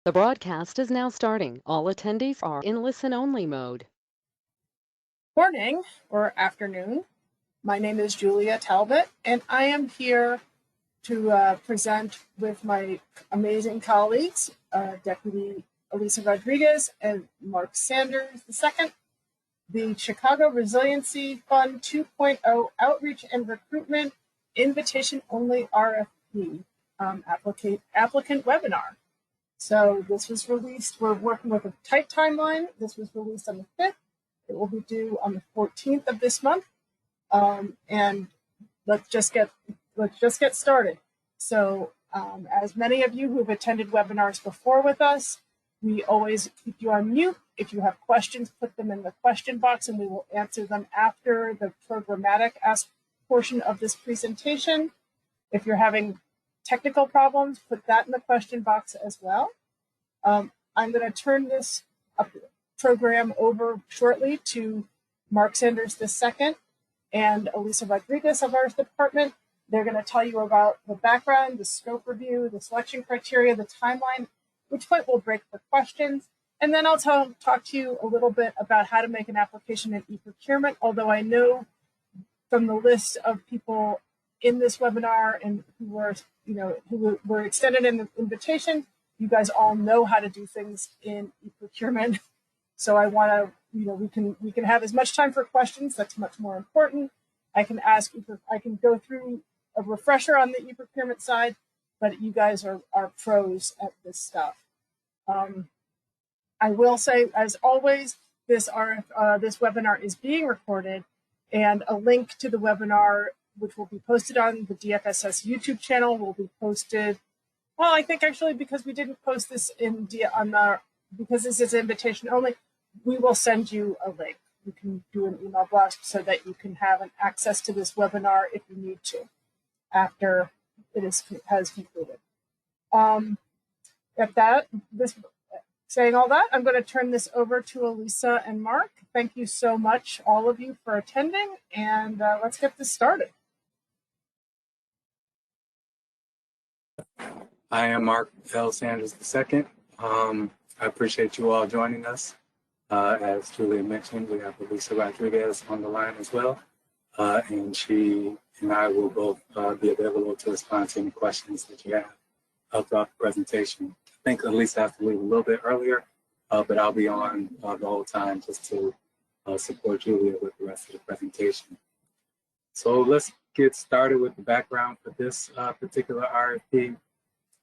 The broadcast is now starting. All attendees are in listen-only mode. Morning or afternoon. My name is Julia Talbot, and I am here to present with my amazing colleagues, Deputy Elisa Rodriguez and Mark Sanders II, the Chicago Resiliency Fund 2.0 Outreach and Recruitment Invitation-Only RFP applicant webinar. So this was released, we're working with a tight timeline. This was released on the 5th. It will be due on the 14th of this month. And let's just get started. So as many of you who've attended webinars before with us, we always keep you on mute. If you have questions, put them in the question box and we will answer them after the programmatic portion of this presentation. If you're having technical problems, put that in the question box as well. I'm going to turn this program over shortly to Mark Sanders II and Elisa Rodriguez of our department. They're going to tell you about the background, the scope review, the selection criteria, the timeline, which point we'll break for questions. And then I'll talk to you a little bit about how to make an application in e-procurement, although I know from the list of people in this webinar and who were extended an invitation, you guys all know how to do things in e-procurement. So I want to, we can have as much time for questions. That's much more important. I can go through a refresher on the e-procurement side, but you guys are pros at this stuff. I will say, as always, this webinar is being recorded, and a link to the webinar, which will be posted on the DFSS YouTube channel, will be posted. Well, I think actually because we didn't post this because this is invitation only, we will send you a link. You can do an email blast so that you can have an access to this webinar if you need to after it has concluded. Saying all that, I'm going to turn this over to Elisa and Mark. Thank you so much, all of you, for attending, and let's get this started. I am Mark L. Sanders II. I appreciate you all joining us. As Julia mentioned, we have Elisa Rodriguez on the line as well, and she and I will both be available to respond to any questions that you have throughout the presentation. I think Elisa has to leave a little bit earlier, but I'll be on the whole time just to support Julia with the rest of the presentation. So let's get started with the background for this particular RFP.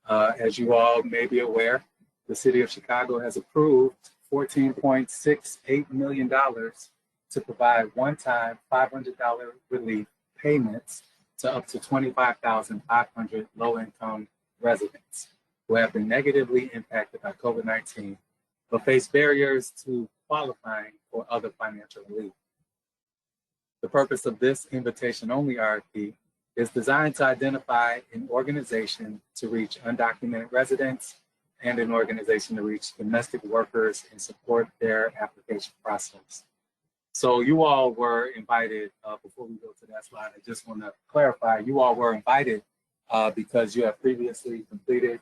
As you all may be aware, the City of Chicago has approved $14.68 million to provide one-time $500 relief payments to up to 25,500 low-income residents who have been negatively impacted by COVID-19 but face barriers to qualifying for other financial relief. The purpose of this invitation-only RFP is designed to identify an organization to reach undocumented residents and an organization to reach domestic workers and support their application process. So you all were invited, before we go to that slide, I just want to clarify, you all were invited because you have previously completed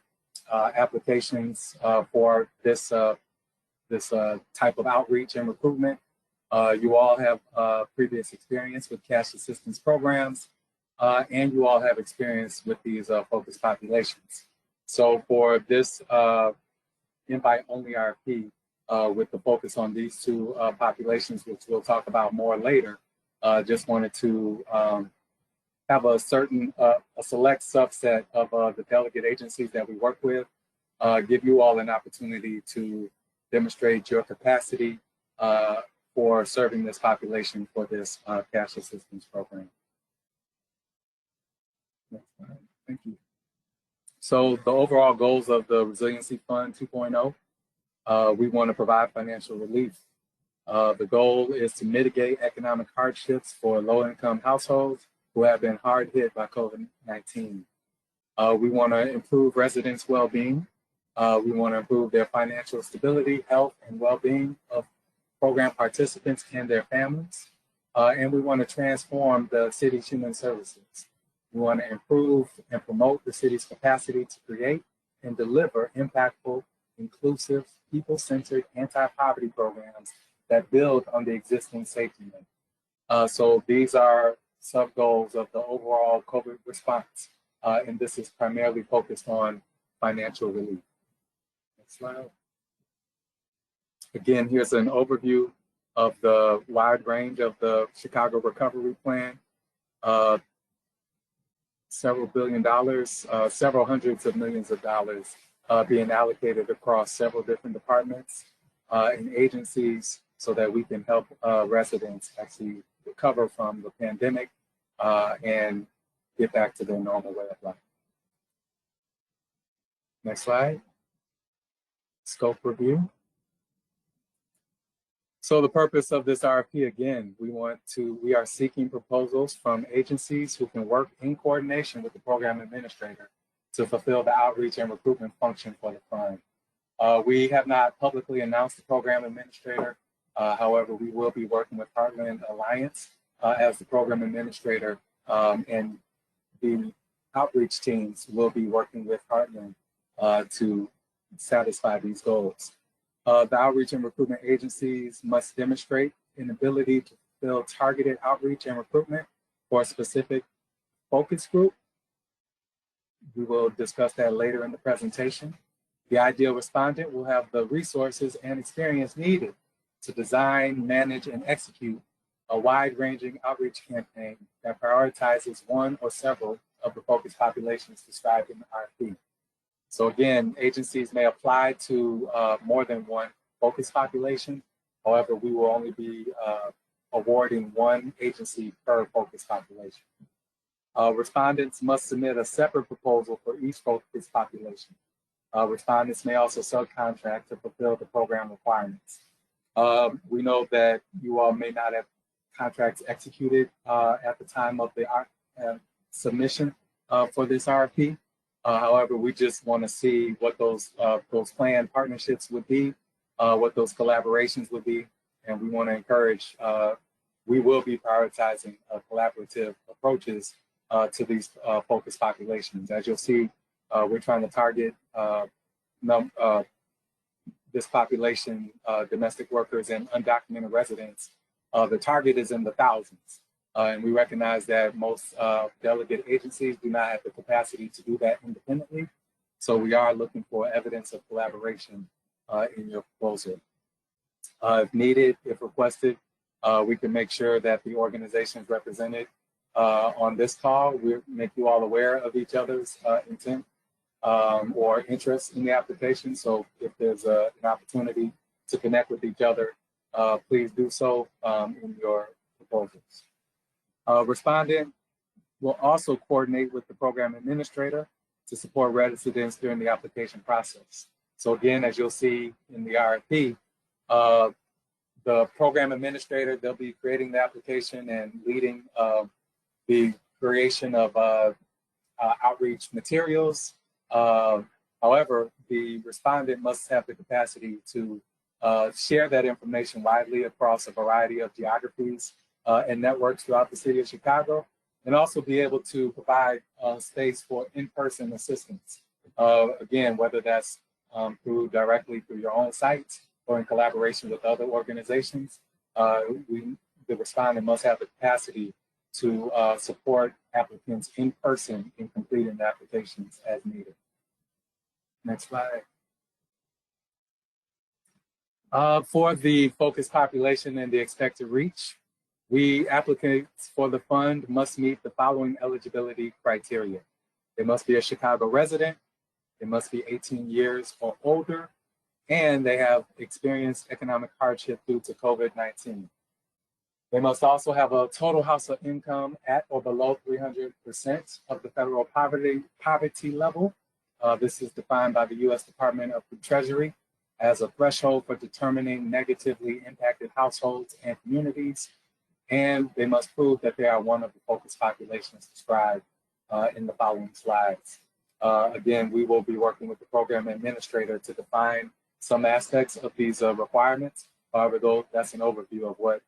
applications for this type of outreach and recruitment. You all have previous experience with cash assistance programs, and you all have experience with these focused populations. So for this invite-only RFP, with the focus on these two populations, which we'll talk about more later, just wanted to have a select subset of the delegate agencies that we work with, give you all an opportunity to demonstrate your capacity for serving this population for this cash assistance program. Next slide. Thank you. So the overall goals of the Resiliency Fund 2.0, we want to provide financial relief. The goal is to mitigate economic hardships for low-income households who have been hard hit by COVID-19. We want to improve residents' well-being. We want to improve their financial stability, health, and well-being of program participants and their families. And we want to transform the city's human services. We want to improve and promote the city's capacity to create and deliver impactful inclusive, people-centered, anti-poverty programs that build on the existing safety net. So these are sub-goals of the overall COVID response, and this is primarily focused on financial relief. Next slide. Again, here's an overview of the wide range of the Chicago Recovery Plan. Several billion dollars, several hundreds of millions of dollars being allocated across several different departments and agencies so that we can help residents actually recover from the pandemic and get back to their normal way of life. Next slide. Scope review. So the purpose of this RFP, again, we are seeking proposals from agencies who can work in coordination with the program administrator to fulfill the outreach and recruitment function for the fund. We have not publicly announced the program administrator. However, we will be working with Heartland Alliance as the program administrator, and the outreach teams will be working with Heartland to satisfy these goals. The outreach and recruitment agencies must demonstrate an ability to fulfill targeted outreach and recruitment for a specific focus group. We will discuss that later in the presentation. The ideal respondent will have the resources and experience needed to design, manage, and execute a wide-ranging outreach campaign that prioritizes one or several of the focus populations described in the RFP. So again, agencies may apply to more than one focus population. However, we will only be awarding one agency per focus population. Respondents must submit a separate proposal for each focus population. Respondents may also subcontract to fulfill the program requirements. We know that you all may not have contracts executed at the time of the submission for this RFP. However, we just want to see what those planned partnerships would be, what those collaborations would be, and we want to encourage, we will be prioritizing collaborative approaches to these focus populations. As you'll see, we're trying to target this population, domestic workers and undocumented residents. The target is in the thousands. And we recognize that most delegate agencies do not have the capacity to do that independently. So we are looking for evidence of collaboration in your proposal. If needed, if requested, we can make sure that the organizations represented on this call, we make you all aware of each other's intent or interest in the application. So if there's an opportunity to connect with each other, please do so in your proposals. Respondent will also coordinate with the program administrator to support residents during the application process. So again, as you'll see in the RFP, the program administrator, they'll be creating the application and leading the creation of outreach materials. However, the respondent must have the capacity to share that information widely across a variety of geographies and networks throughout the city of Chicago, and also be able to provide space for in-person assistance. Again, whether that's directly through your own site or in collaboration with other organizations, the respondent must have the capacity to support applicants in person in completing the applications as needed. Next slide. For the focus population and the expected reach, applicants for the fund must meet the following eligibility criteria. They must be a Chicago resident, they must be 18 years or older, and they have experienced economic hardship due to COVID-19. They must also have a total household income at or below 300% of the federal poverty level. This is defined by the U.S. Department of the Treasury as a threshold for determining negatively impacted households and communities. And they must prove that they are one of the focus populations described in the following slides. Again, we will be working with the program administrator to define some aspects of these requirements. However, though, that's an overview of what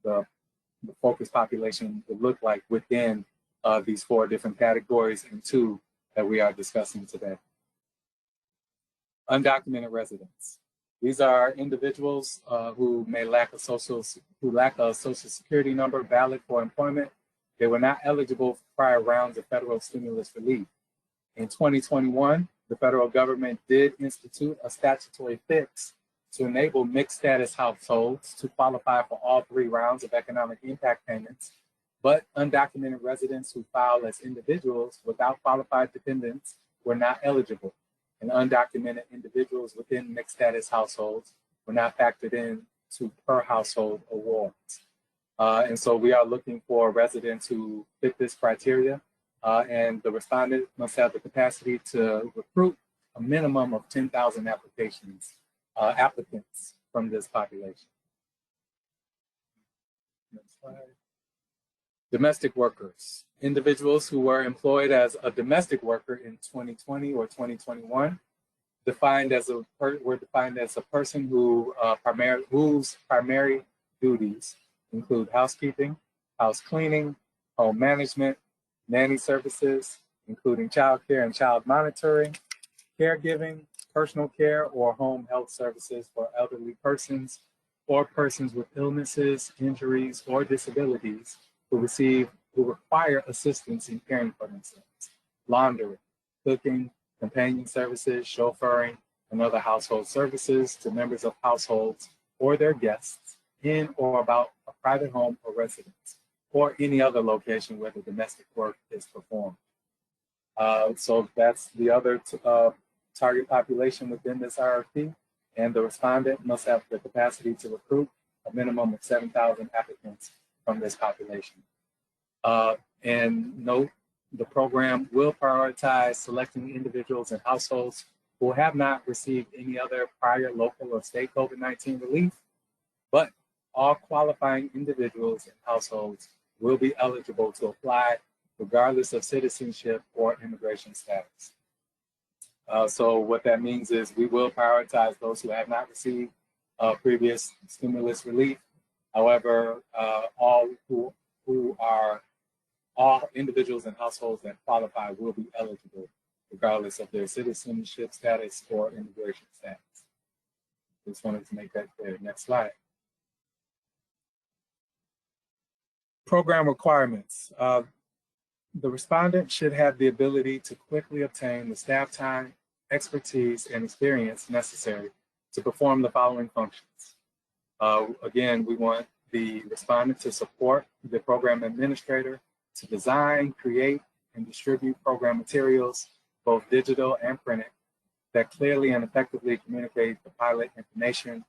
the focus population would look like within these 4 different categories and 2 that we are discussing today. Undocumented residents. These are individuals who lack a social security number valid for employment. They were not eligible for prior rounds of federal stimulus relief. In 2021, the federal government did institute a statutory fix to enable mixed status households to qualify for all 3 rounds of economic impact payments, but undocumented residents who filed as individuals without qualified dependents were not eligible, and undocumented individuals within mixed status households were not factored in to per household awards. And so we are looking for residents who fit this criteria, and the respondent must have the capacity to recruit a minimum of 10,000 applicants from this population. Next slide. Domestic workers. Individuals who were employed as a domestic worker in 2020 or 2021 were defined as a person whose primary duties include housekeeping, house cleaning, home management, nanny services, including child care and child monitoring, caregiving, personal care, or home health services for elderly persons or persons with illnesses, injuries, or disabilities who require assistance in caring for themselves, laundering, cooking, companion services, chauffeuring, and other household services to members of households or their guests in or about a private home or residence, or any other location where the domestic work is performed. So that's the other target population within this RFP, and the respondent must have the capacity to recruit a minimum of 7,000 applicants from this population. And note, the program will prioritize selecting individuals and households who have not received any other prior local or state COVID-19 relief, but all qualifying individuals and households will be eligible to apply regardless of citizenship or immigration status. So what that means is we will prioritize those who have not received previous stimulus relief. However, all individuals and households that qualify will be eligible regardless of their citizenship status or immigration status. Just wanted to make that clear. Next slide. Program requirements. The respondent should have the ability to quickly obtain the staff time, expertise, and experience necessary to perform the following functions. Again, we want the respondent to support the program administrator to design, create, and distribute program materials, both digital and printed, that clearly and effectively communicate the pilot information,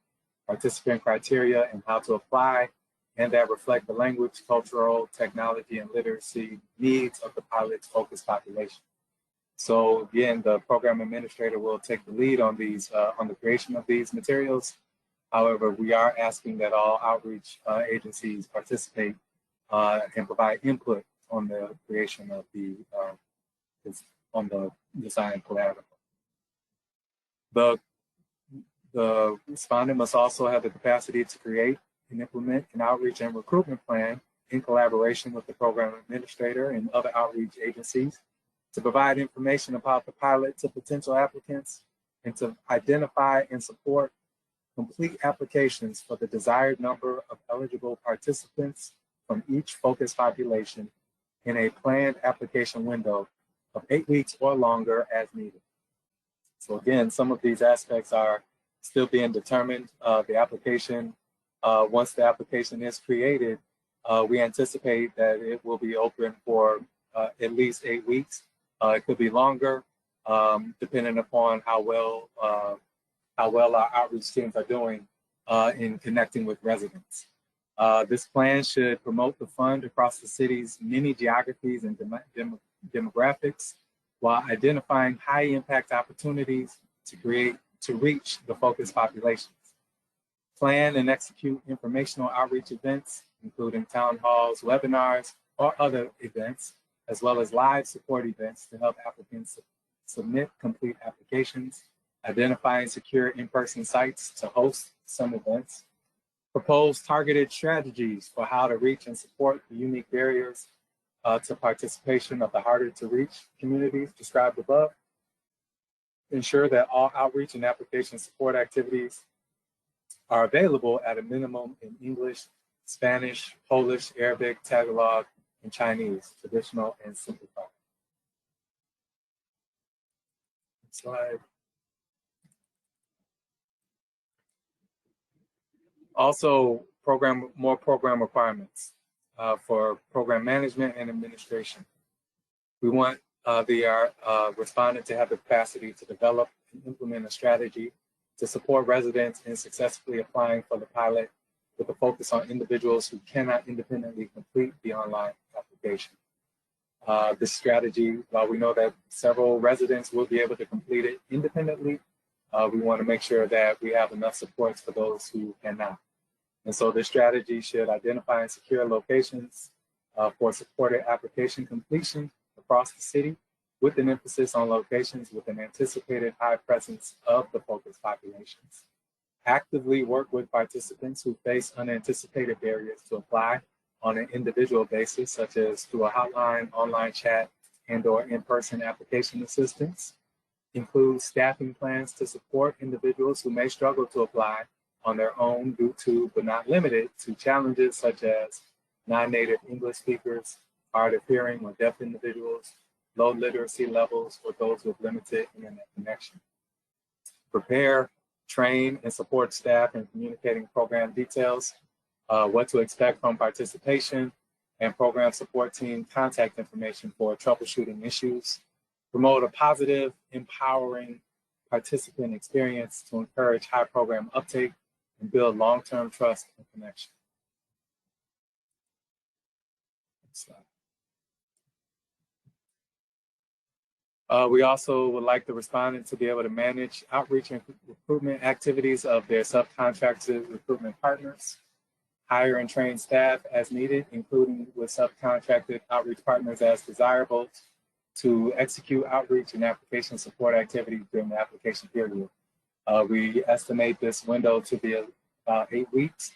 participant criteria, and how to apply, and that reflect the language, cultural, technology, and literacy needs of the pilot's focus population. So again, the program administrator will take the lead on these, on the creation of these materials. However, we are asking that all outreach agencies participate and provide input on the creation of the design collaborative. The respondent must also have the capacity to create and implement an outreach and recruitment plan in collaboration with the program administrator and other outreach agencies to provide information about the pilot to potential applicants and to identify and support complete applications for the desired number of eligible participants from each focus population in a planned application window of 8 weeks or longer as needed. So again, some of these aspects are still being determined. The application, once the application is created, we anticipate that it will be open for at least 8 weeks. It could be longer, depending upon how well our outreach teams are doing in connecting with residents. This plan should promote the fund across the city's many geographies and demographics, while identifying high impact opportunities to reach the focus populations. Plan and execute informational outreach events, including town halls, webinars, or other events, as well as live support events to help applicants submit complete applications, identify and secure in-person sites to host some events, propose targeted strategies for how to reach and support the unique barriers to participation of the harder to reach communities described above, ensure that all outreach and application support activities are available at a minimum in English, Spanish, Polish, Arabic, Tagalog, and Chinese, traditional and simplified. Next slide. Also, more program requirements for program management and administration. We want the respondent to have the capacity to develop and implement a strategy to support residents in successfully applying for the pilot with a focus on individuals who cannot independently complete the online application. This strategy, while we know that several residents will be able to complete it independently, we want to make sure that we have enough supports for those who cannot. And so this strategy should identify and secure locations for supported application completion across the city, with an emphasis on locations with an anticipated high presence of the focus populations. Actively work with participants who face unanticipated barriers to apply on an individual basis, such as through a hotline, online chat, and/or in-person application assistance. Include staffing plans to support individuals who may struggle to apply on their own due to, but not limited to, challenges such as non-native English speakers, hard of hearing or deaf individuals, low literacy levels, or those with limited internet connection. Prepare, train, and support staff in communicating program details, what to expect from participation, and program support team contact information for troubleshooting issues. Promote a positive, empowering participant experience to encourage high program uptake and build long-term trust and connection. Next slide. We also would like the respondent to be able to manage outreach and recruitment activities of their subcontracted recruitment partners, hire and train staff as needed, including with subcontracted outreach partners as desirable, to execute outreach and application support activities during the application period. We estimate this window to be about 8 weeks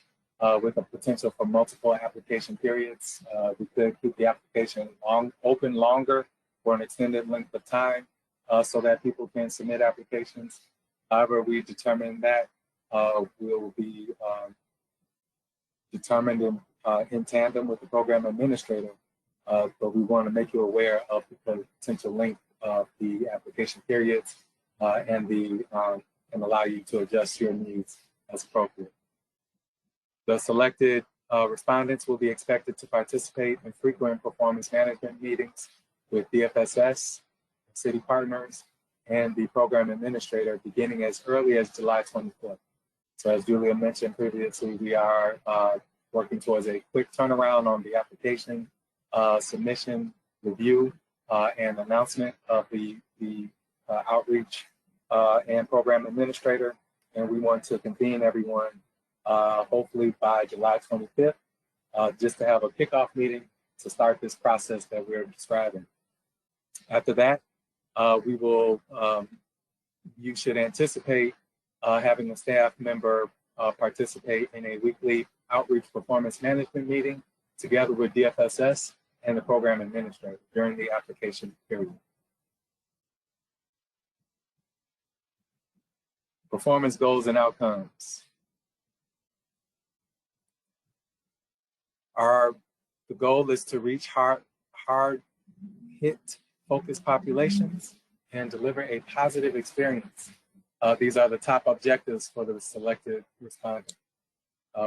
with a potential for multiple application periods. We could keep the application open longer for an extended length of time so that people can submit applications. However, we determine that will be determined in tandem with the program administrator, but we want to make you aware of the potential length of the application periods and allow you to adjust your needs as appropriate. The selected respondents will be expected to participate in frequent performance management meetings with DFSS, city partners, and the program administrator beginning as early as July 24th. So as Julia mentioned previously, we are working towards a quick turnaround on the application submission, review, and announcement of the outreach and program administrator. And we want to convene everyone hopefully by July 25th, just to have a kickoff meeting to start this process that we're describing. After that, you should anticipate having a staff member participate in a weekly outreach performance management meeting together with DFSS and the program administrator during the application period. Performance goals and outcomes. The goal is to reach hard hit focused populations and deliver a positive experience. These are the top objectives for the selected respondent.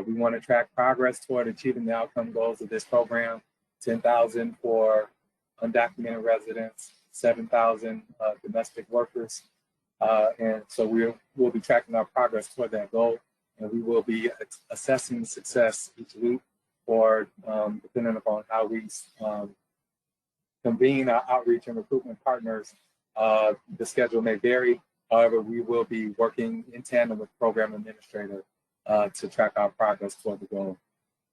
We want to track progress toward achieving the outcome goals of this program: 10,000 for undocumented residents, 7,000 domestic workers. And so we'll be tracking our progress toward that goal, and we will be assessing success each week, or depending upon how we convene our outreach and recruitment partners, the schedule may vary. However, we will be working in tandem with the program administrator to track our progress toward the goal.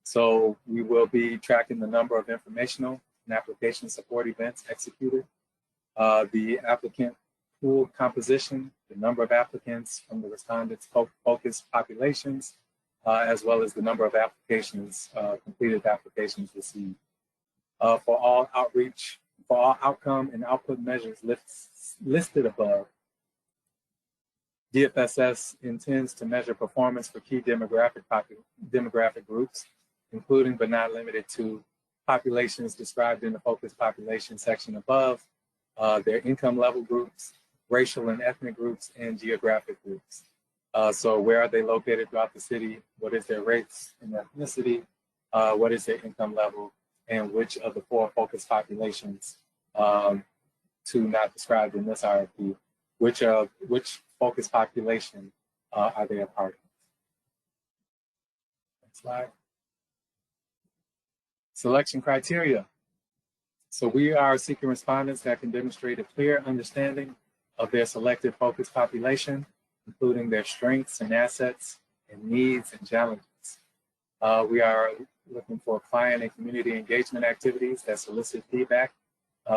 So we will be tracking the number of informational and application support events executed, the applicant pool composition, the number of applicants from the respondents' focused populations, as well as the number of applications, completed applications received. For all outcome and output measures listed above, DFSS intends to measure performance for key demographic groups, including but not limited to populations described in the focus population section above, their income level groups, racial and ethnic groups, and geographic groups. So where are they located throughout the city? What is their race and ethnicity? What is their income level? And which of the 4 focus populations, two not described in this RFP, which focus population are they a part of? Next slide. Selection criteria. So we are seeking respondents that can demonstrate a clear understanding of their selected focus population, including their strengths and assets and needs and challenges. We are looking for client and community engagement activities that solicit feedback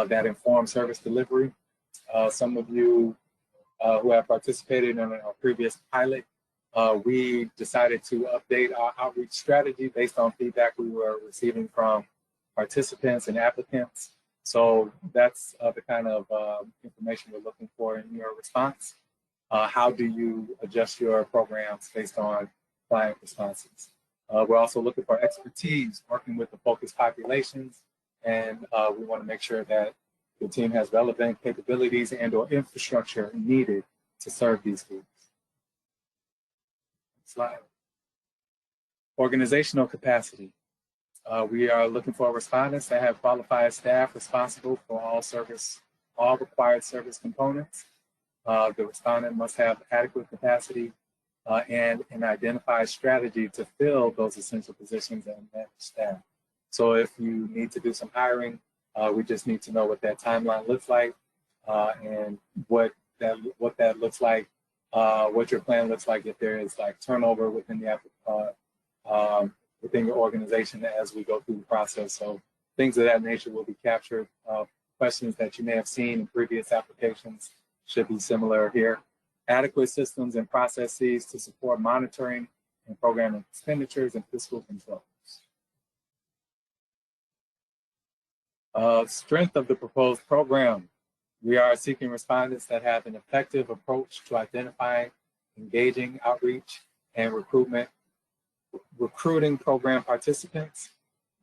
that inform service delivery. Some of you who have participated in our previous pilot, we decided to update our outreach strategy based on feedback we were receiving from participants and applicants. So that's the kind of information we're looking for in your response. How do you adjust your programs based on client responses? We're also looking for expertise working with the focus populations, and we want to make sure that the team has relevant capabilities and or infrastructure needed to serve these groups. Next slide. Organizational capacity. We are looking for respondents that have qualified staff responsible for all required service components. The respondent must have adequate capacity and an identified strategy to fill those essential positions and manage staff. So if you need to do some hiring, we just need to know what that timeline looks like and what that looks like, what your plan looks like if there is like turnover within the within your organization as we go through the process. So things of that nature will be captured. Questions that you may have seen in previous applications should be similar here. Adequate systems and processes to support monitoring and program expenditures and fiscal controls. Strength of the proposed program. We are seeking respondents that have an effective approach to identifying, engaging, outreach, and recruiting program participants,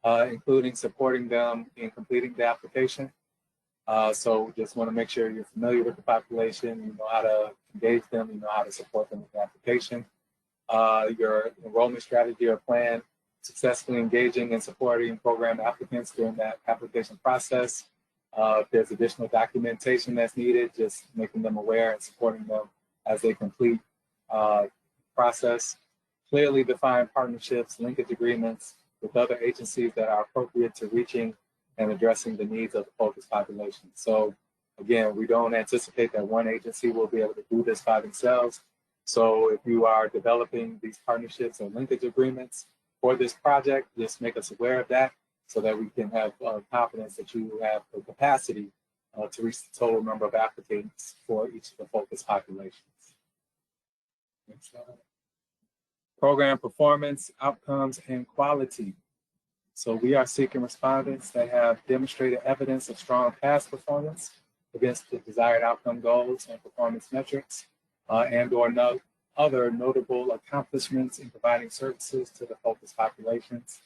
including supporting them in completing the application. So just want to make sure you're familiar with the population, you know how to engage them, you know how to support them with the application. Your enrollment strategy or plan, successfully engaging and supporting program applicants during that application process. If there's additional documentation that's needed, just making them aware and supporting them as they complete the process. Clearly defined partnerships, linkage agreements with other agencies that are appropriate to reaching and addressing the needs of the focus population. So again, we don't anticipate that one agency will be able to do this by themselves. So if you are developing these partnerships or linkage agreements for this project, just make us aware of that so that we can have confidence that you have the capacity to reach the total number of applicants for each of the focus populations. Next slide. Program performance, outcomes, and quality. So we are seeking respondents that have demonstrated evidence of strong past performance against the desired outcome goals and performance metrics, and or other notable accomplishments in providing services to the focus populations.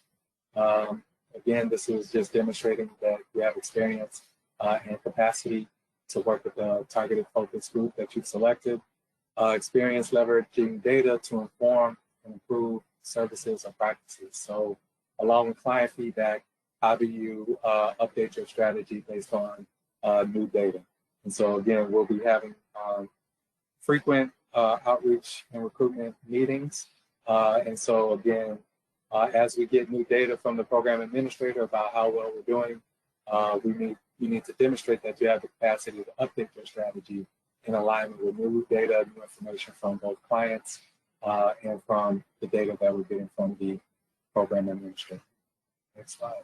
Again, this is just demonstrating that you have experience and capacity to work with the targeted focus group that you've selected. Experience leveraging data to inform and improve services or practices. So along with client feedback, how do you update your strategy based on new data? And so again, we'll be having frequent outreach and recruitment meetings. And so again, as we get new data from the program administrator about how well we're doing, you need to demonstrate that you have the capacity to update your strategy in alignment with new data, new information from both clients and from the data that we're getting from the program administrator. Next slide.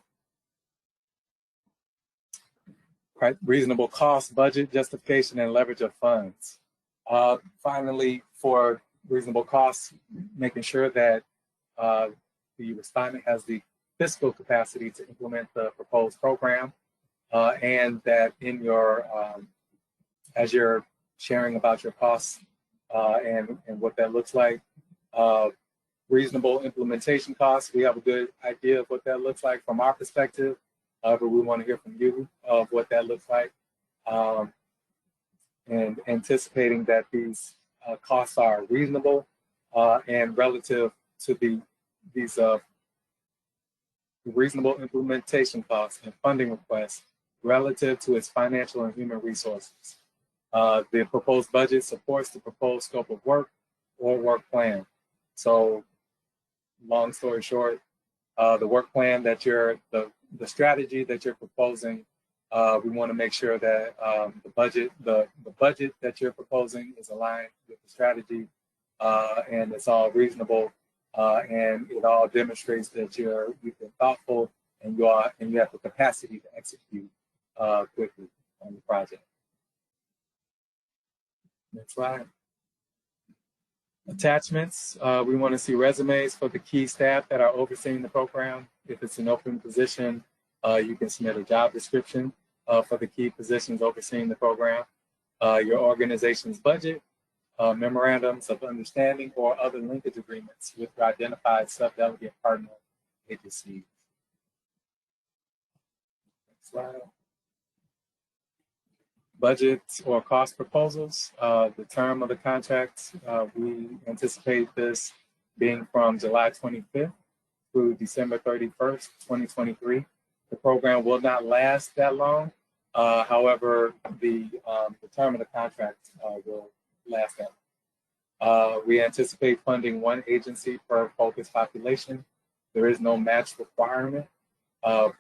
Right, reasonable cost, budget, justification, and leverage of funds. Finally, for reasonable costs, making sure that the respondent has the fiscal capacity to implement the proposed program, and that in your, as you're sharing about your costs and what that looks like. Reasonable implementation costs. We have a good idea of what that looks like from our perspective. However, we want to hear from you of what that looks like, and anticipating that these costs are reasonable and relative to these reasonable implementation costs and funding requests relative to its financial and human resources. The proposed budget supports the proposed scope of work or work plan. So, long story short, the work plan that the strategy that you're proposing, we want to make sure that the budget that you're proposing is aligned with the strategy, and it's all reasonable, and it all demonstrates that you've been thoughtful and you have the capacity to execute quickly on the project. Next slide. Attachments, we want to see resumes for the key staff that are overseeing the program. If it's an open position, you can submit a job description for the key positions overseeing the program. Your organization's budget, memorandums of understanding, or other linkage agreements with your identified sub-delegate partner agencies. Next slide. Budget or cost proposals. The term of the contract, we anticipate this being from July 25th through December 31st, 2023. The program will not last that long. However, the term of the contract will last that long. We anticipate funding one agency per focused population. There is no match requirement.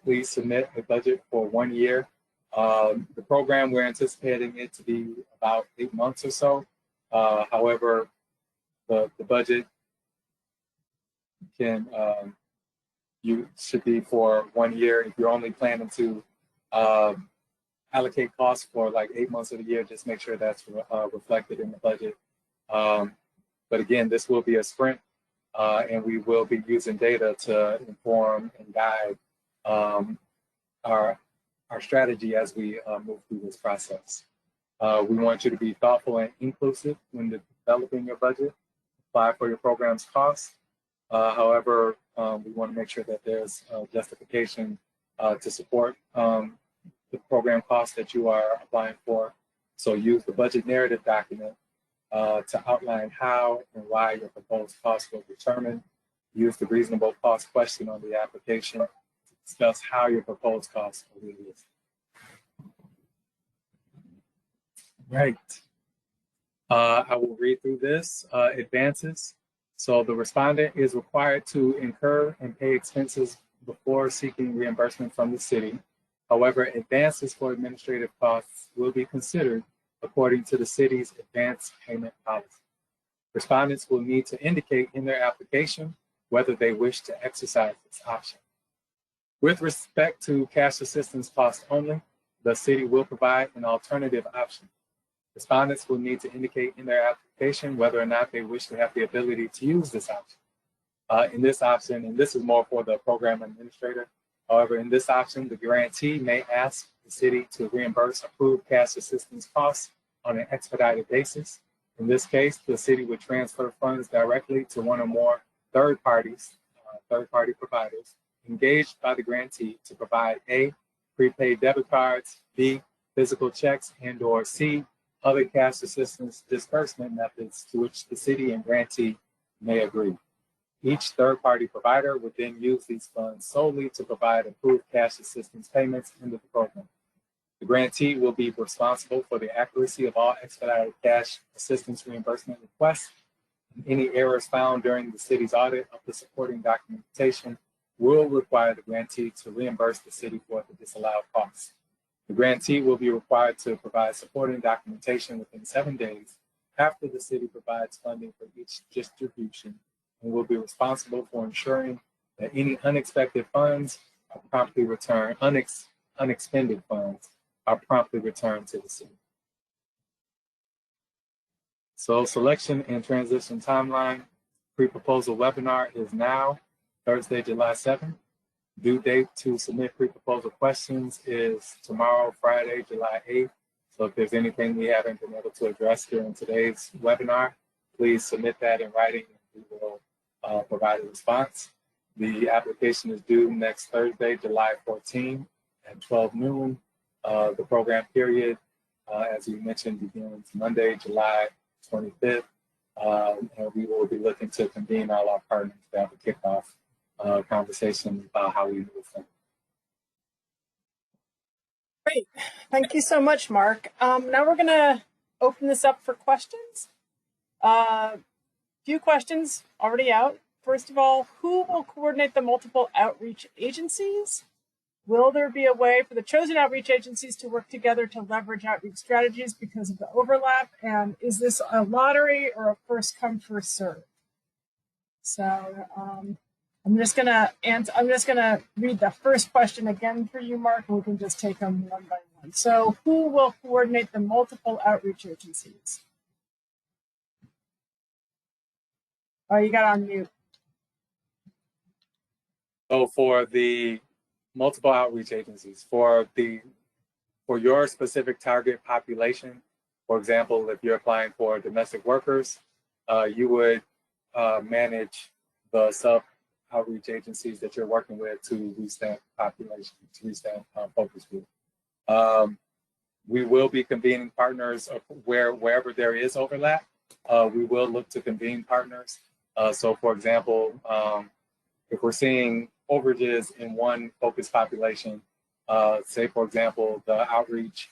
Please submit a budget for 1 year. The program, we're anticipating it to be about 8 months or so. However, the budget you should be for 1 year. If you're only planning to allocate costs for like 8 months of the year, just make sure that's reflected in the budget. But again, this will be a sprint, and we will be using data to inform and guide our strategy as we move through this process. We want you to be thoughtful and inclusive when developing your budget. Apply for your program's costs. However, we want to make sure that there's justification to support the program costs that you are applying for. So use the budget narrative document to outline how and why your proposed costs will be determined. Use the reasonable cost question on the application to discuss how your proposed costs are realistic. Right. I will read through this. Advances. So the respondent is required to incur and pay expenses before seeking reimbursement from the city. However, advances for administrative costs will be considered according to the city's advance payment policy. Respondents will need to indicate in their application whether they wish to exercise this option. With respect to cash assistance costs only, the city will provide an alternative option. Respondents will need to indicate in their application whether or not they wish to have the ability to use this option. In this option, and this is more for the program administrator, however, in this option, the grantee may ask the city to reimburse approved cash assistance costs on an expedited basis. In this case, the city would transfer funds directly to one or more third-party providers engaged by the grantee to provide A, prepaid debit cards, B, physical checks, and/or C, other cash assistance disbursement methods to which the city and grantee may agree. Each third-party provider would then use these funds solely to provide approved cash assistance payments into the program. The grantee will be responsible for the accuracy of all expedited cash assistance reimbursement requests. Any errors found during the city's audit of the supporting documentation will require the grantee to reimburse the city for the disallowed costs. The grantee will be required to provide supporting documentation within 7 days after the city provides funding for each distribution, and will be responsible for ensuring that any unexpected funds are promptly returned, unexpended funds are promptly returned to the city. So selection and transition timeline. Pre-proposal webinar is now Thursday, July 7th. Due date to submit pre-proposal questions is tomorrow, Friday, July 8th So if there's anything we haven't been able to address during today's webinar, please submit that in writing and we will provide a response. The application is due next Thursday, July 14 at 12 noon. The program period, as we mentioned, begins Monday, July 25th. And we will be looking to convene all our partners to have a kickoff conversation about how we move forward. Great. Thank you so much, Mark. Now we're going to open this up for questions. Few questions already out. First of all, who will coordinate the multiple outreach agencies? Will there be a way for the chosen outreach agencies to work together to leverage outreach strategies because of the overlap? And is this a lottery or a first come, first serve? So I'm just gonna read the first question again for you, Mark, and we can just take them one by one. So who will coordinate the multiple outreach agencies? Oh, you got on mute. So for the multiple outreach agencies, for your specific target population, for example, if you're applying for domestic workers, you would manage the sub outreach agencies that you're working with to reach that population, to reach that focus group. We will be convening partners wherever there is overlap. We will look to convene partners. So for example, if we're seeing overages in one focus population, say for example, the outreach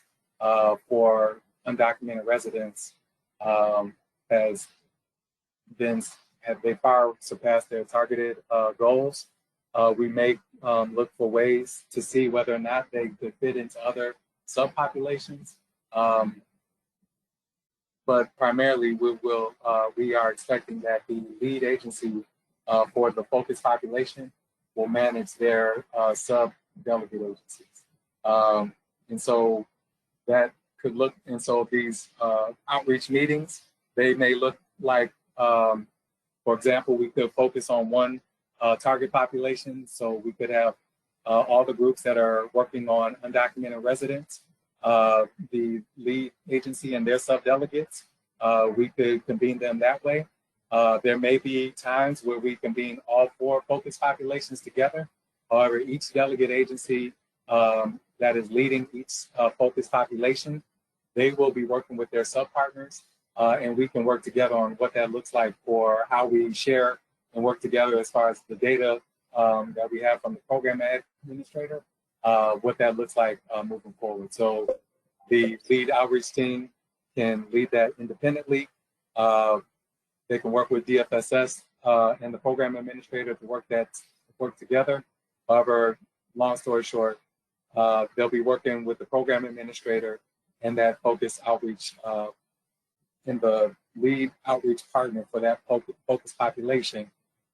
for undocumented residents have they far surpassed their targeted goals. We may look for ways to see whether or not they could fit into other subpopulations. But primarily, we are expecting that the lead agency for the focus population will manage their sub-delegate agencies. And so that could look, and so these outreach meetings, they may look like, for example, we could focus on one target population. So we could have all the groups that are working on undocumented residents, the lead agency and their sub-delegates. We could convene them that way. There may be times where we convene all four focus populations together. However, each delegate agency that is leading each focus population, they will be working with their sub-partners, and we can work together on what that looks like for how we share and work together as far as the data that we have from the program administrator, what that looks like moving forward. So the lead outreach team can lead that independently. They can work with DFSS and the program administrator to work together. However, long story short, they'll be working with the program administrator and that focus outreach and the lead outreach partner for that focus population.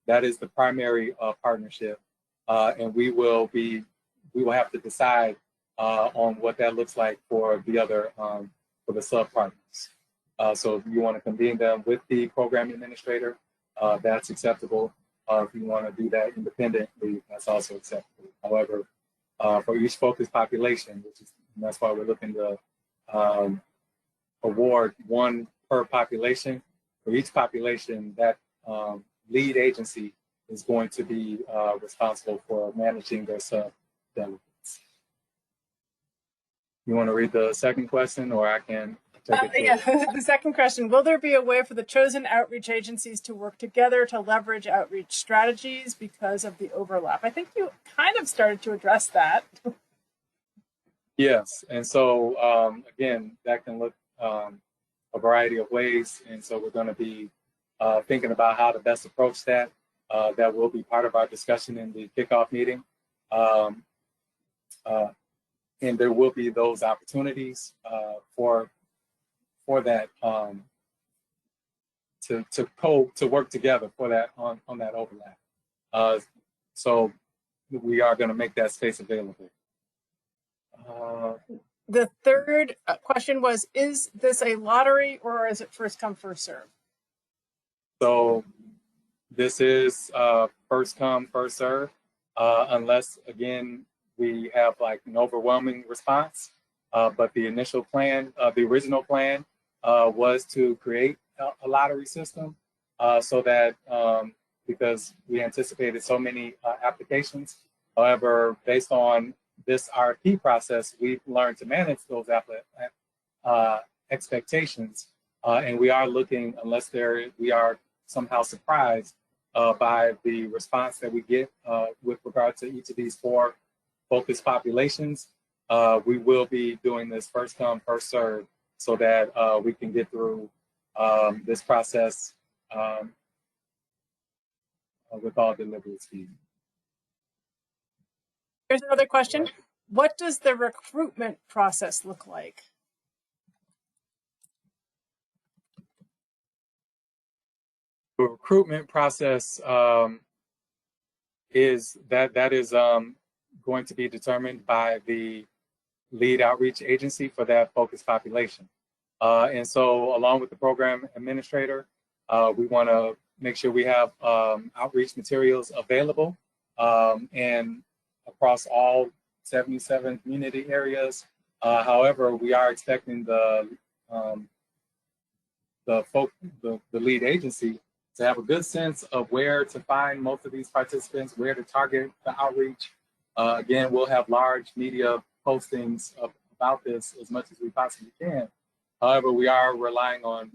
That is the primary partnership, and we will have to decide on what that looks like for the other for the sub partners. So if you want to convene them with the program administrator, that's acceptable. If you want to do that independently, that's also acceptable. However, for each focus population, and that's why we're looking to award one per population. For each population, that lead agency is going to be responsible for managing their sub-delegates. You want to read the second question, or I can take it? Yeah, the second question, will there be a way for the chosen outreach agencies to work together to leverage outreach strategies because of the overlap? I think you kind of started to address that. Yes, and so again, that can look a variety of ways, and so we're going to be thinking about how to best approach that. That will be part of our discussion in the kickoff meeting. And there will be those opportunities for that to work together for that on that overlap. So we are going to make that space available. The third question was, is this a lottery or is it first come, first serve? So this is first come, first serve, unless, again, we have like an overwhelming response. but the initial plan, the original plan, was to create a lottery system so that because we anticipated so many applications. However, based on this RFP process, we've learned to manage those expectations, and we are looking, unless we are somehow surprised by the response that we get with regard to each of these 4 focus populations, we will be doing this first come, first serve, so that we can get through this process with all deliberate speed. Here's another question. What does the recruitment process look like? The recruitment process is going to be determined by the lead outreach agency for that focus population. And so along with the program administrator, we want to make sure we have outreach materials available and across all 77 community areas. However, we are expecting the lead agency to have a good sense of where to find most of these participants, where to target the outreach. Again, we'll have large media postings about this as much as we possibly can. However, we are relying on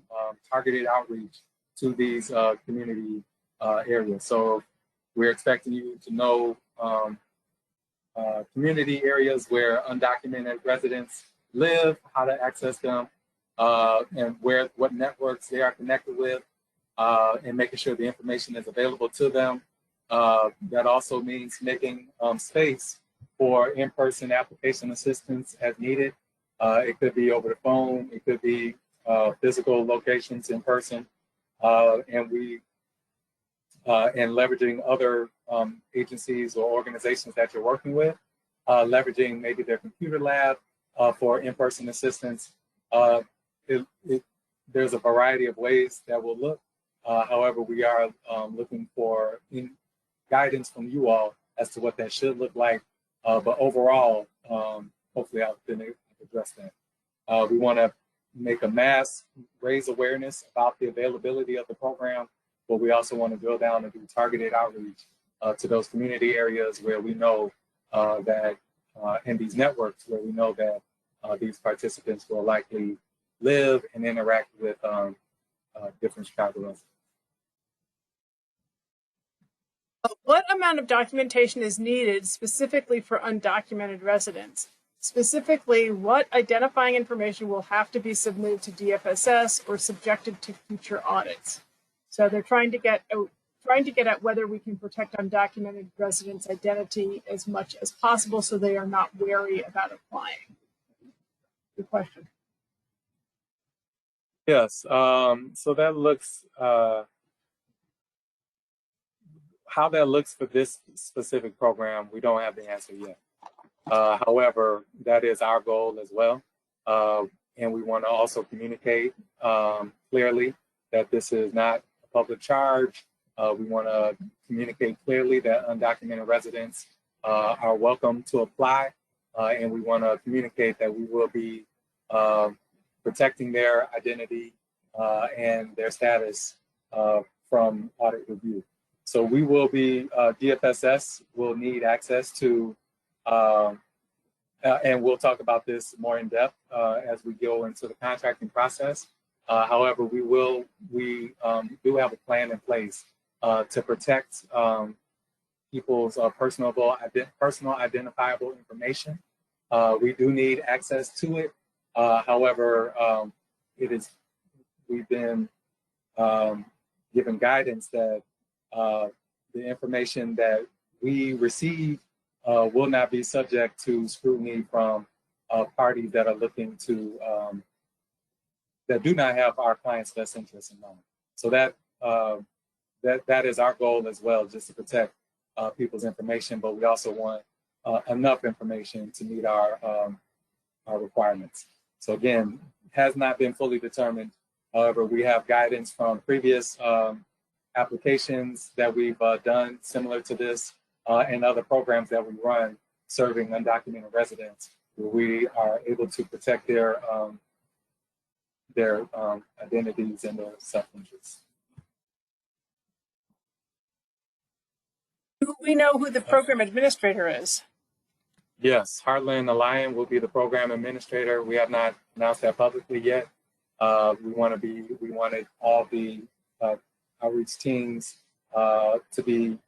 targeted outreach to these community areas. So we're expecting you to know community areas where undocumented residents live, how to access them, and what networks they are connected with, and making sure the information is available to them. That also means making space for in-person application assistance as needed. It could be over the phone, it could be physical locations in person, and leveraging other agencies or organizations that you're working with, leveraging maybe their computer lab for in-person assistance. There's a variety of ways that will look. However, we are looking for guidance from you all as to what that should look like. But overall, hopefully I've been able to address that. We want to make a mass, raise awareness about the availability of the program, but we also want to drill down and do targeted outreach to those community areas where we know that, in these networks where we know that these participants will likely live and interact with different Chicago residents. What amount of documentation is needed specifically for undocumented residents? Specifically, what identifying information will have to be submitted to DFSS or subjected to future audits? So they're trying to get at whether we can protect undocumented residents' identity as much as possible so they are not wary about applying. Good question. Yes, so that looks, how that looks for this specific program, we don't have the answer yet. However, that is our goal as well. And we want to also communicate clearly that this is not a public charge. We want to communicate clearly that undocumented residents are welcome to apply. And we want to communicate that we will be protecting their identity and their status from audit review. So we will be, DFSS will need access to, and we'll talk about this more in depth as we go into the contracting process. However, we do have a plan in place to protect people's personal identifiable information. We do need access to it. However, we've been given guidance that the information that we receive will not be subject to scrutiny from parties that are looking to, that do not have our clients' best interests in mind. So that is our goal as well, just to protect people's information, but we also want enough information to meet our requirements. So again, has not been fully determined. However, we have guidance from previous applications that we've done similar to this and other programs that we run serving undocumented residents, we are able to protect their identities and their self-interests. Do we know who the program administrator is? Yes, Heartland Alliance will be the program administrator. We have not announced that publicly yet. We wanted all the outreach teams to be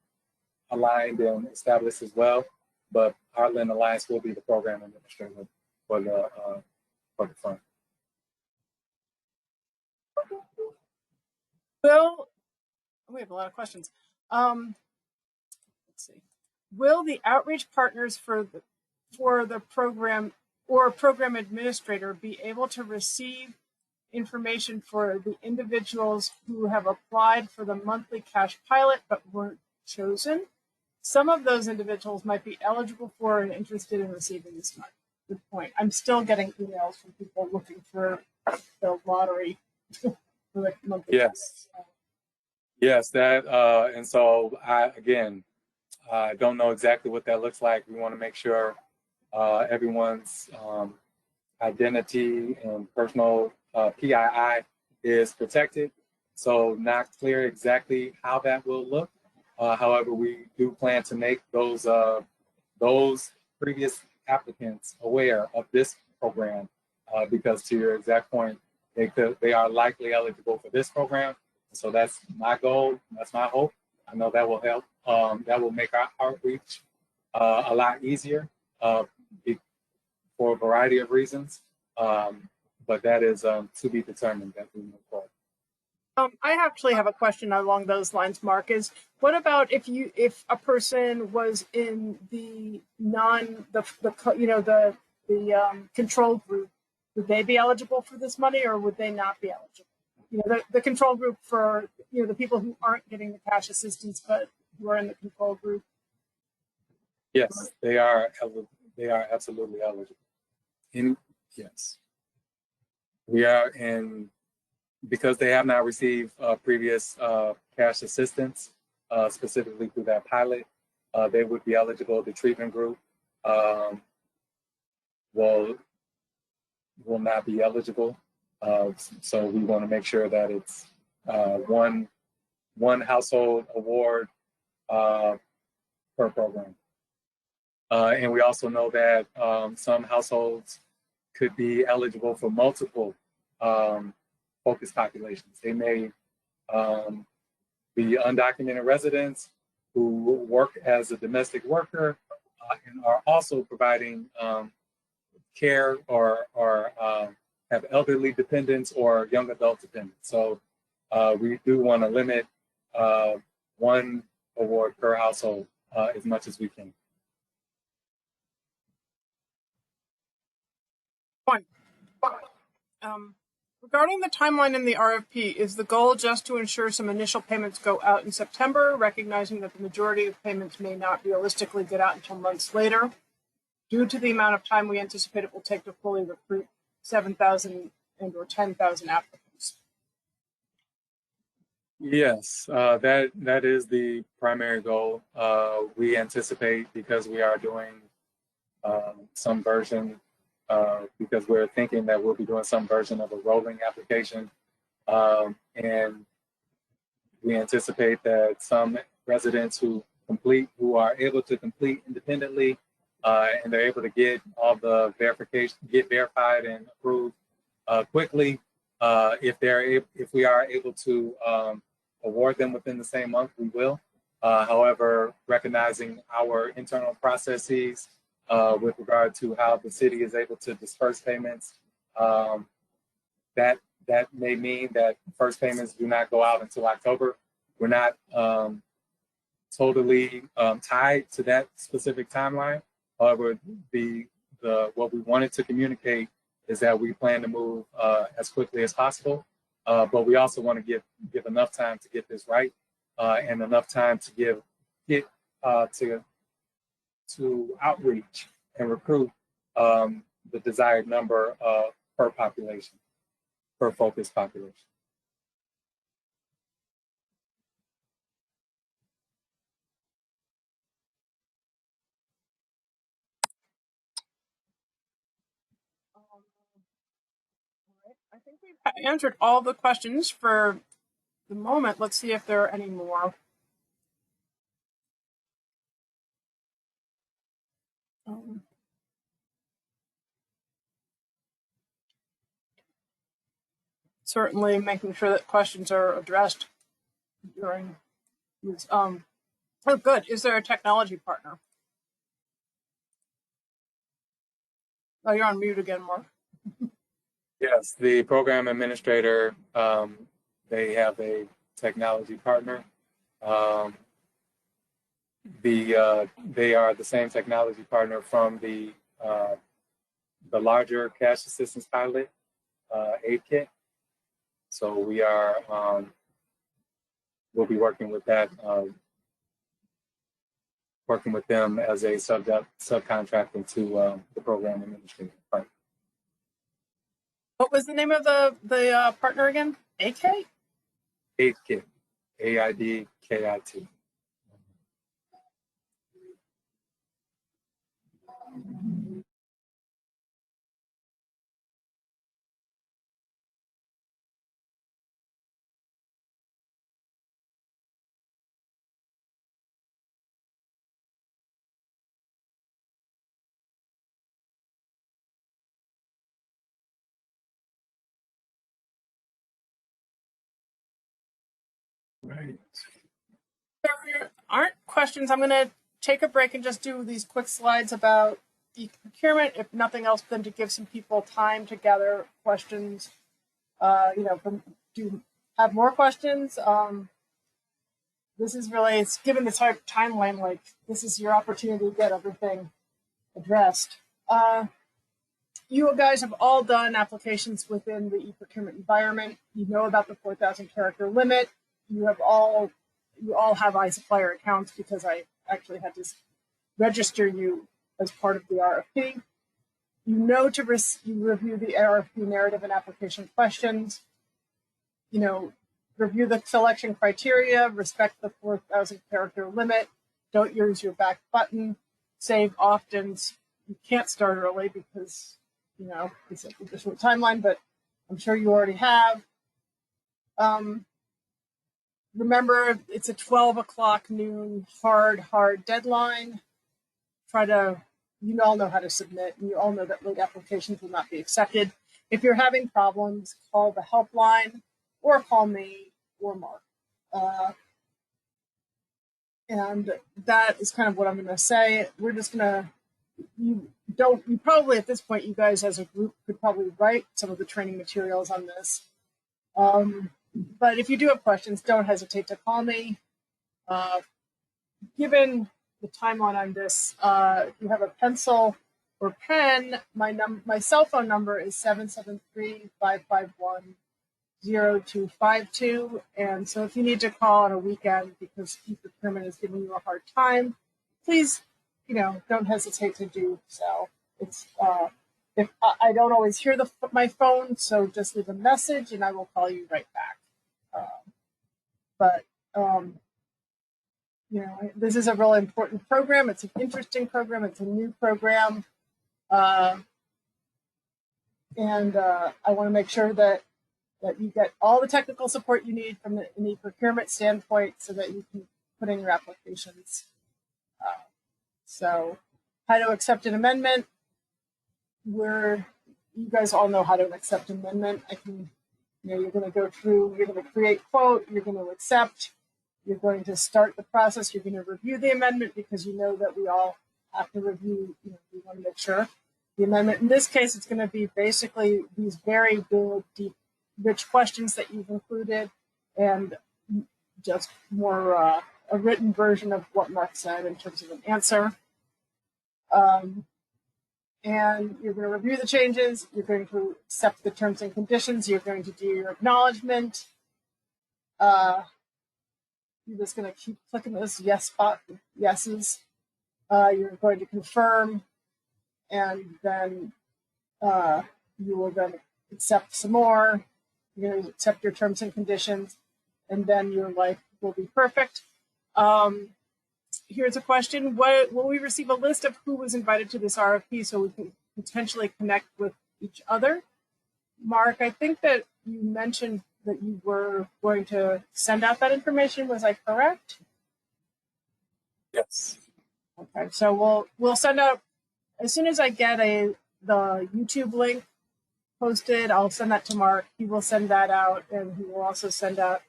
aligned and established as well. But Heartland Alliance will be the program administrator for the fund. We have a lot of questions. Let's see. Will the outreach partners for the program or program administrator be able to receive information for the individuals who have applied for the monthly cash pilot but weren't chosen? Some of those individuals might be eligible for and interested in receiving this money. Good point. I'm still getting emails from people looking for the lottery for the monthly. Yes. Yes, that and so I don't know exactly what that looks like. We want to make sure everyone's identity and personal PII is protected. So not clear exactly how that will look. However, we do plan to make those previous applicants aware of this program because to your exact point, they are likely eligible for this program. So that's my goal. That's my hope. I know that will help. That will make our outreach a lot easier for a variety of reasons. But that is to be determined as we move forward. I actually have a question along those lines, Mark. Is what about if a person was in the control group, would they be eligible for this money or would they not be eligible? The control group for the people who aren't getting the cash assistance but who are in the control group. Yes, they are. They are absolutely eligible. Yes, we are in. Because they have not received previous cash assistance, specifically through that pilot, they would be eligible. The treatment group will not be eligible. So we want to make sure that it's one household award per program. And we also know that some households could be eligible for multiple focused populations. They may be undocumented residents who work as a domestic worker and are also providing care or have elderly dependents or young adult dependents. So we do want to limit one award per household as much as we can. Regarding the timeline in the RFP, is the goal just to ensure some initial payments go out in September, recognizing that the majority of payments may not realistically get out until months later, due to the amount of time we anticipate it will take to fully recruit 7,000 and or 10,000 applicants? Yes, that is the primary goal. We anticipate, because we are doing some version because we're thinking that we'll be doing some version of a rolling application. And we anticipate that some residents who are able to complete independently and they're able to get all the verification, get verified and approved quickly. If we are able to award them within the same month, we will. However, recognizing our internal processes with regard to how the city is able to disperse payments, that may mean that first payments do not go out until October. We're not totally tied to that specific timeline. However, what we wanted to communicate is that we plan to move as quickly as possible, but we also want to give enough time to get this right and enough time to to outreach and recruit the desired number per population, per focused population. I think we've answered all the questions for the moment. Let's see if there are any more. Certainly making sure that questions are addressed during these. Oh, good. Is there a technology partner? Oh, you're on mute again, Mark. Yes, the program administrator, they have a technology partner. They are the same technology partner from the larger cash assistance pilot aid kit. So we are we'll be working with that, working with them as a subcontractor to the program administrator partner. What was the name of the partner again? AK? Aid kit, AIDKIT. Right. If there aren't questions, I'm going to take a break and just do these quick slides about e-procurement. If nothing else, then to give some people time to gather questions. Do have more questions. This is really, it's given this hard timeline, like this is your opportunity to get everything addressed. You guys have all done applications within the e-procurement environment. You know about the 4,000 character limit. You all have iSupplier accounts because I actually had to register you as part of the RFP. You know to review the RFP narrative and application questions. Review the selection criteria, respect the 4,000 character limit, don't use your back button, save often. You can't start early because, it's a different timeline, but I'm sure you already have. Remember, it's a 12 o'clock noon hard deadline. You all know how to submit, and you all know that late applications will not be accepted. If you're having problems, call the helpline or call me or Mark. And that is kind of what I'm going to say. We're just going to, you probably at this point, you guys as a group could probably write some of the training materials on this. But if you do have questions, don't hesitate to call me. Given the timeline on this, if you have a pencil or pen, my cell phone number is 773-551-0252. And so if you need to call on a weekend because e-procurement is giving you a hard time, please, don't hesitate to do so. It's if I don't always hear my phone, so just leave a message and I will call you right back. This is a really important program. It's an interesting program. It's a new program. And I want to make sure that you get all the technical support you need from an e-procurement standpoint so that you can put in your applications. So how to accept an amendment. You guys all know how to accept an amendment. You're going to go through, you're going to create quote, you're going to accept, you're going to start the process, you're going to review the amendment because you know that we all have to review, we want to make sure. The amendment, in this case, it's going to be basically these very good, deep, rich questions that you've included and just more a written version of what Mark said in terms of an answer. And you're going to review the changes, you're going to accept the terms and conditions, you're going to do your acknowledgement. You're just going to keep clicking those yeses. You're going to confirm, and then you will then accept some more. You're going to accept your terms and conditions, and then your life will be perfect. Here's a question. Will we receive a list of who was invited to this RFP so we can potentially connect with each other? Mark, I think that you mentioned that you were going to send out that information. Was I correct? Yes. Okay, so we'll send out as soon as I get the YouTube link posted. I'll send that to Mark. He will send that out, and he will also send out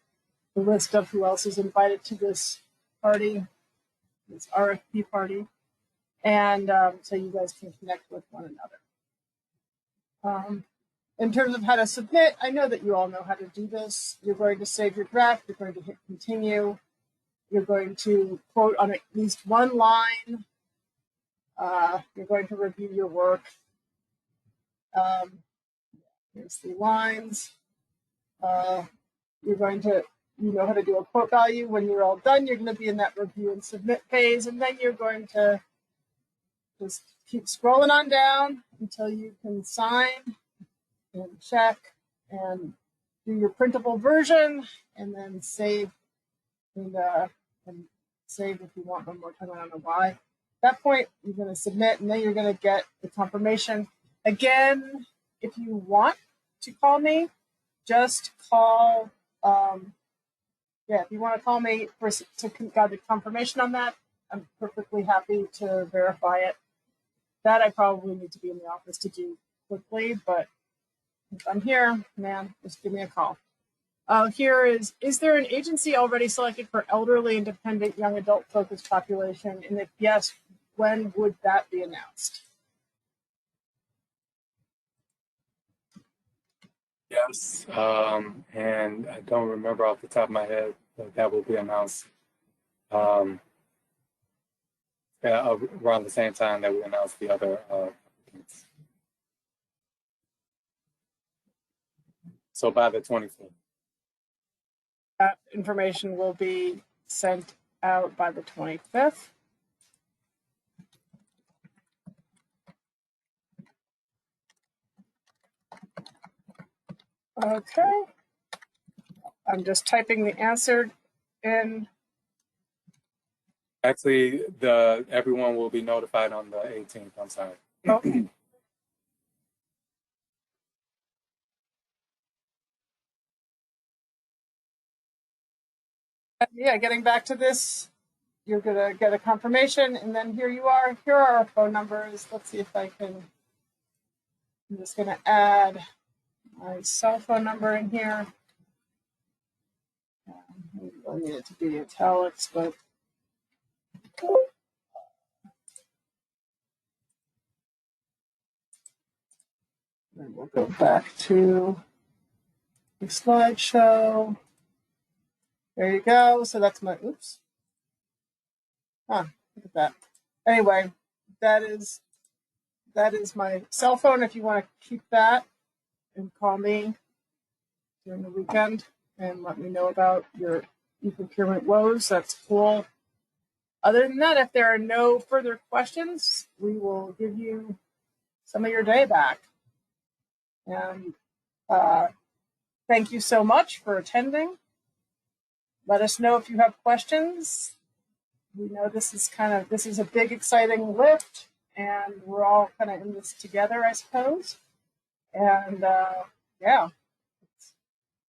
the list of who else is invited to this party, this RFP party, and so you guys can connect with one another. In terms of how to submit, I know that you all know how to do this. You're going to save your draft. You're going to hit continue. You're going to quote on at least one line. You're going to review your work. Here's the lines. You're going to, you know how to do a quote value. When you're all done, you're going to be in that review and submit phase, and then you're going to just keep scrolling on down until you can sign and check and do your printable version, and then save and save if you want one more time. I don't know why. At that point, you're going to submit, and then you're going to get the confirmation. Again, if you want to call me, just call. If you want to call me to get the confirmation on that, I'm perfectly happy to verify it. That I probably need to be in the office to do quickly, but if I'm here, man, just give me a call. Here is there an agency already selected for elderly, independent, young adult focused population? And if yes, when would that be announced? Yes, and I don't remember off the top of my head, but that will be announced around the same time that we announce the other applicants. So by the 25th. That information will be sent out by the 25th. Okay. I'm just typing the answer in. Actually, everyone will be notified on the 18th. I'm sorry. Okay. Yeah, getting back to this, you're gonna get a confirmation, and then here you are. Here are our phone numbers. Let's see if I can. I'm just gonna add my cell phone number in here. I need it to be italics, but then we'll go back to the slideshow. There you go. So that's my, oops. Look at that. Anyway, that is my cell phone if you want to keep that and call me during the weekend and let me know about your e-procurement woes. That's cool. Other than that, if there are no further questions, we will give you some of your day back. And thank you so much for attending. Let us know if you have questions. We know this is a big, exciting lift, and we're all kind of in this together, I suppose. And yeah,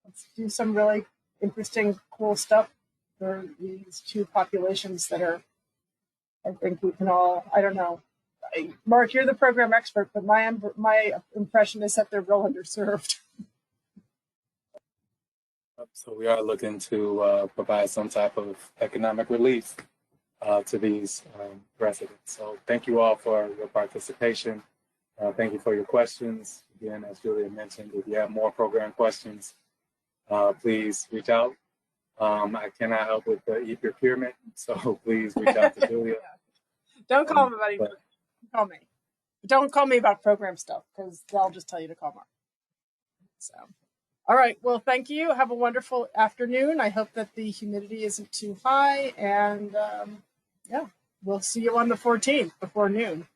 let's do some really interesting, cool stuff for these two populations that are, I think we can all, I don't know. Mark, you're the program expert, but my impression is that they're real underserved. So we are looking to provide some type of economic relief to these residents. So thank you all for your participation. Thank you for your questions. Again, as Julia mentioned, if you have more program questions, please reach out. I cannot help with the e-procurement, so please reach out to Julia. Don't call me about e-procurement. Call me. Don't call me about program stuff, because they'll just tell you to call Mark. So, all right. Well, thank you. Have a wonderful afternoon. I hope that the humidity isn't too high, and yeah, we'll see you on the 14th before noon.